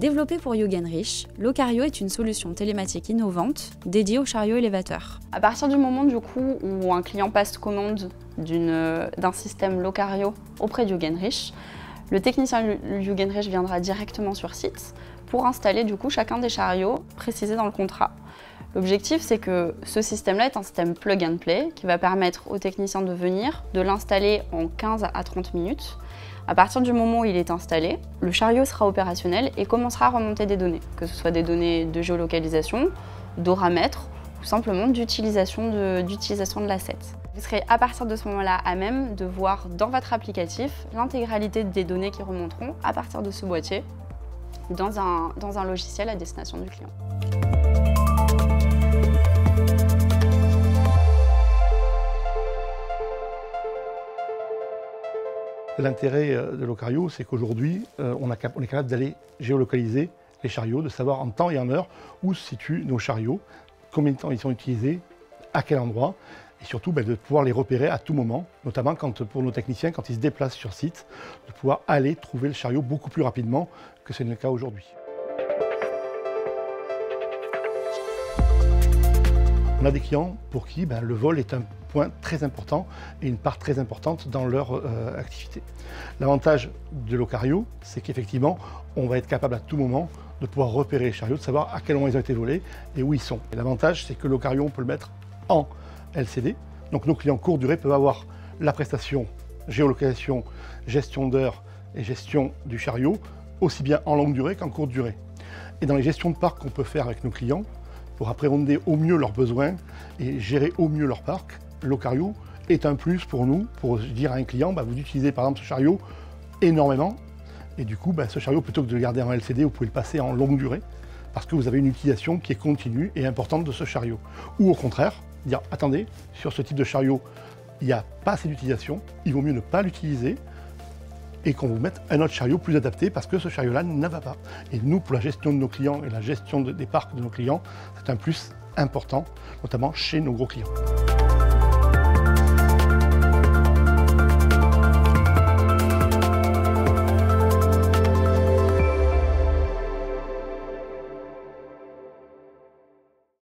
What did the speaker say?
Développé pour Jungenrich, Locario est une solution télématique innovante dédiée aux chariots élévateurs. À partir du moment du coup où un client passe commande d'un système Locario auprès de Jungenrich, le technicien Jungenrich viendra directement sur site pour installer du coup chacun des chariots précisés dans le contrat. L'objectif, c'est que ce système-là est un système plug and play qui va permettre au technicien de venir, de l'installer en 15 à 30 minutes. À partir du moment où il est installé, le chariot sera opérationnel et commencera à remonter des données, que ce soit des données de géolocalisation, d'oramètre ou simplement d'utilisation de l'asset. Vous serez à partir de ce moment-là à même de voir dans votre applicatif l'intégralité des données qui remonteront à partir de ce boîtier dans un logiciel à destination du client. L'intérêt de Locario, c'est qu'aujourd'hui, on est capable d'aller géolocaliser les chariots, de savoir en temps et en heure où se situent nos chariots, combien de temps ils sont utilisés, à quel endroit, et surtout de pouvoir les repérer à tout moment, notamment pour nos techniciens, quand ils se déplacent sur site, de pouvoir aller trouver le chariot beaucoup plus rapidement que ce n'est le cas aujourd'hui. On a des clients pour qui le vol est un point très important et une part très importante dans leur activité. L'avantage de Locario, c'est qu'effectivement, on va être capable à tout moment de pouvoir repérer les chariots, de savoir à quel moment ils ont été volés et où ils sont. L'avantage, c'est que Locario, on peut le mettre en LCD. Donc nos clients courte durée peuvent avoir la prestation géolocalisation, gestion d'heures et gestion du chariot, aussi bien en longue durée qu'en courte durée. Et dans les gestions de parc qu'on peut faire avec nos clients, pour appréhender au mieux leurs besoins et gérer au mieux leur parc, Locario est un plus pour nous, pour dire à un client, vous utilisez par exemple ce chariot énormément, et du coup, ce chariot, plutôt que de le garder en LCD, vous pouvez le passer en longue durée, parce que vous avez une utilisation qui est continue et importante de ce chariot. Ou au contraire, dire, attendez, sur ce type de chariot, il n'y a pas assez d'utilisation, il vaut mieux ne pas l'utiliser, et qu'on vous mette un autre chariot plus adapté parce que ce chariot-là ne va pas. Et nous, pour la gestion de nos clients et la gestion des parcs de nos clients, c'est un plus important, notamment chez nos gros clients.